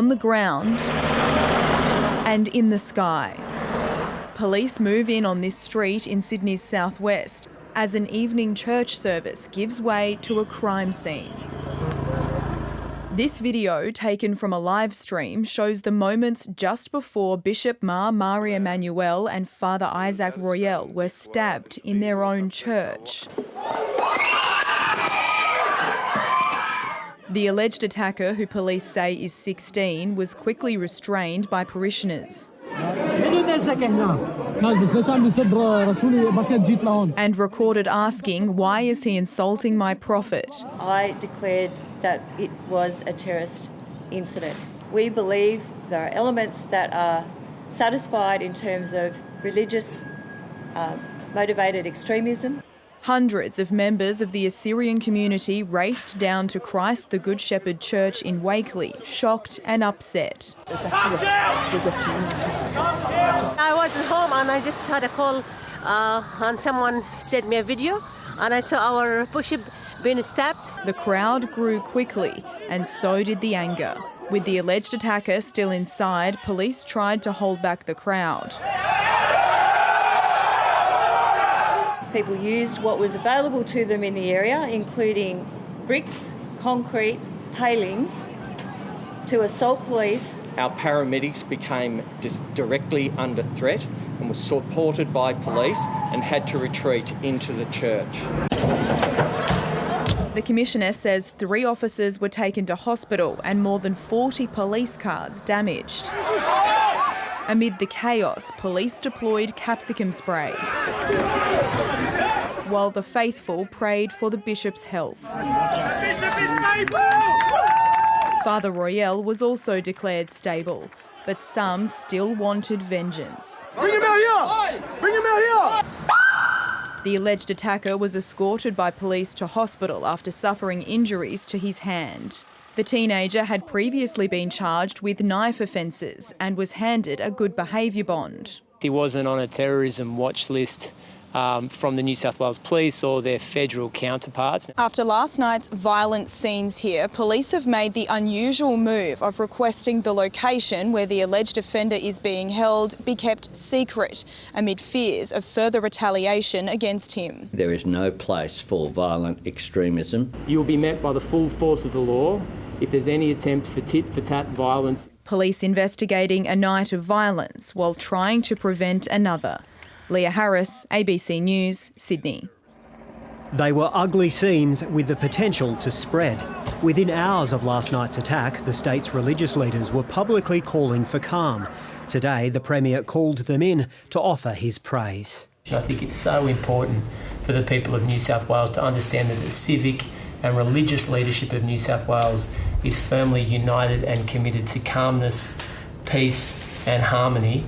on the ground and in the sky. Police move in on this street in Sydney's southwest as an evening church service gives way to a crime scene. This video, taken from a live stream, shows the moments just before Bishop Mar Mari Emmanuel and Father Isaac Royale were stabbed in their own church. The alleged attacker, who police say is 16, was quickly restrained by parishioners and recorded asking, "Why is he insulting my prophet?" I declared that it was a terrorist incident. We believe there are elements that are satisfied in terms of religious motivated extremism. Hundreds of members of the Assyrian community raced down to Christ the Good Shepherd Church in Wakeley, shocked and upset. I was at home and I just had a call and someone sent me a video and I saw our bishop being stabbed. The crowd grew quickly and so did the anger. With the alleged attacker still inside, police tried to hold back the crowd. People used what was available to them in the area, including bricks, concrete, palings, to assault police. Our paramedics became just directly under threat and were supported by police and had to retreat into the church. The Commissioner says 3 officers were taken to hospital and more than 40 police cars damaged. Amid the chaos, police deployed capsicum spray, while the faithful prayed for the bishop's health. Father Royale was also declared stable, but some still wanted vengeance. Bring him out here! Bring him out here! The alleged attacker was escorted by police to hospital after suffering injuries to his hand. The teenager had previously been charged with knife offences and was handed a good behaviour bond. He wasn't on a terrorism watch list from the New South Wales Police or their federal counterparts. After last night's violent scenes here, police have made the unusual move of requesting the location where the alleged offender is being held be kept secret amid fears of further retaliation against him. There is no place for violent extremism. You will be met by the full force of the law if there's any attempt for tit-for-tat violence. Police investigating a night of violence while trying to prevent another. Leah Harris, ABC News, Sydney. They were ugly scenes with the potential to spread. Within hours of last night's attack, the state's religious leaders were publicly calling for calm. Today, the Premier called them in to offer his praise. I think it's so important for the people of New South Wales to understand that the civic and religious leadership of New South Wales is firmly united and committed to calmness, peace and harmony.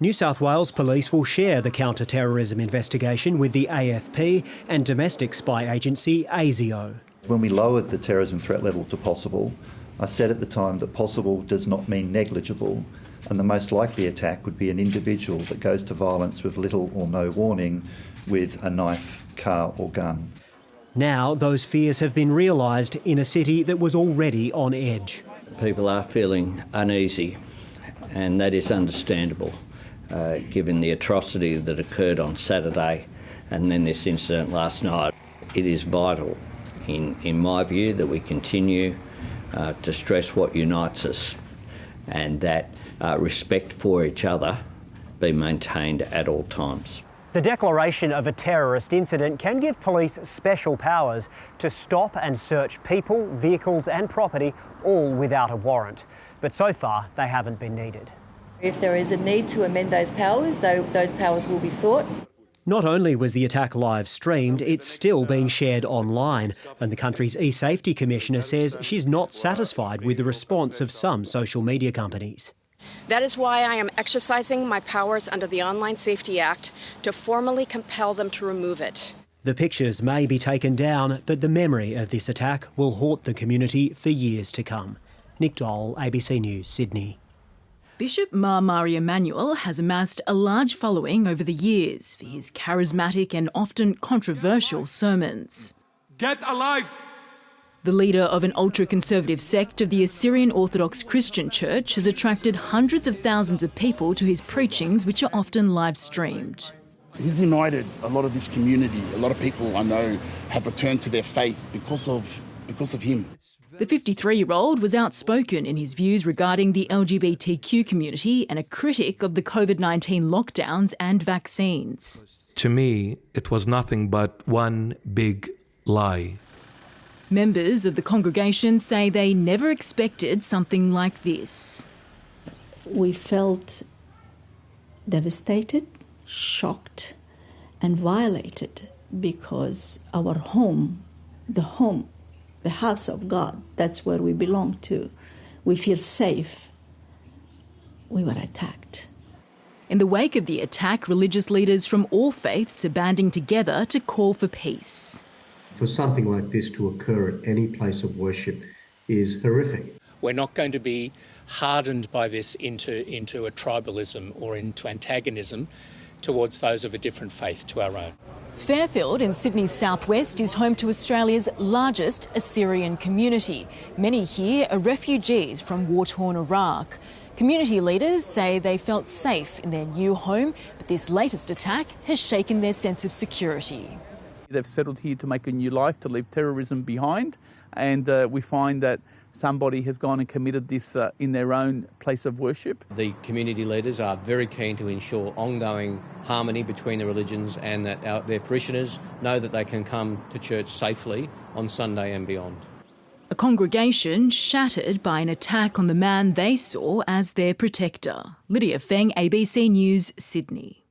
New South Wales Police will share the counter-terrorism investigation with the AFP and domestic spy agency ASIO. When we lowered the terrorism threat level to possible, I said at the time that possible does not mean negligible, and the most likely attack would be an individual that goes to violence with little or no warning with a knife, car or gun. Now those fears have been realised in a city that was already on edge. People are feeling uneasy, and that is understandable. Given the atrocity that occurred on Saturday and then this incident last night. It is vital, in my view, that we continue to stress what unites us and that respect for each other be maintained at all times. The declaration of a terrorist incident can give police special powers to stop and search people, vehicles and property, all without a warrant. But so far, they haven't been needed. If there is a need to amend those powers, those powers will be sought. Not only was the attack live streamed, it's still being shared online, and the country's e-safety commissioner says she's not satisfied with the response of some social media companies. That is why I am exercising my powers under the Online Safety Act to formally compel them to remove it. The pictures may be taken down, but the memory of this attack will haunt the community for years to come. Nick Dole, ABC News, Sydney. Bishop Mar Mari Emmanuel has amassed a large following over the years for his charismatic and often controversial sermons. Get alive! The leader of an ultra-conservative sect of the Assyrian Orthodox Christian Church has attracted hundreds of thousands of people to his preachings, which are often live-streamed. He's united a lot of this community. A lot of people I know have returned to their faith because of him. The 53-year-old was outspoken in his views regarding the LGBTQ community and a critic of the COVID-19 lockdowns and vaccines. To me, it was nothing but one big lie. Members of the congregation say they never expected something like this. We felt devastated, shocked and violated because our home, the house of God, that's where we belong to, we feel safe. We were attacked. In the wake of the attack, religious leaders from all faiths are banding together to call for peace. For something like this to occur at any place of worship is horrific. We're not going to be hardened by this into a tribalism or into antagonism towards those of a different faith to our own. Fairfield in Sydney's southwest is home to Australia's largest Assyrian community. Many here are refugees from war-torn Iraq. Community leaders say they felt safe in their new home, but this latest attack has shaken their sense of security. They've settled here to make a new life, to leave terrorism behind, and we find that somebody has gone and committed this in their own place of worship. The community leaders are very keen to ensure ongoing harmony between the religions and that their parishioners know that they can come to church safely on Sunday and beyond. A congregation shattered by an attack on the man they saw as their protector. Lydia Feng, ABC News, Sydney.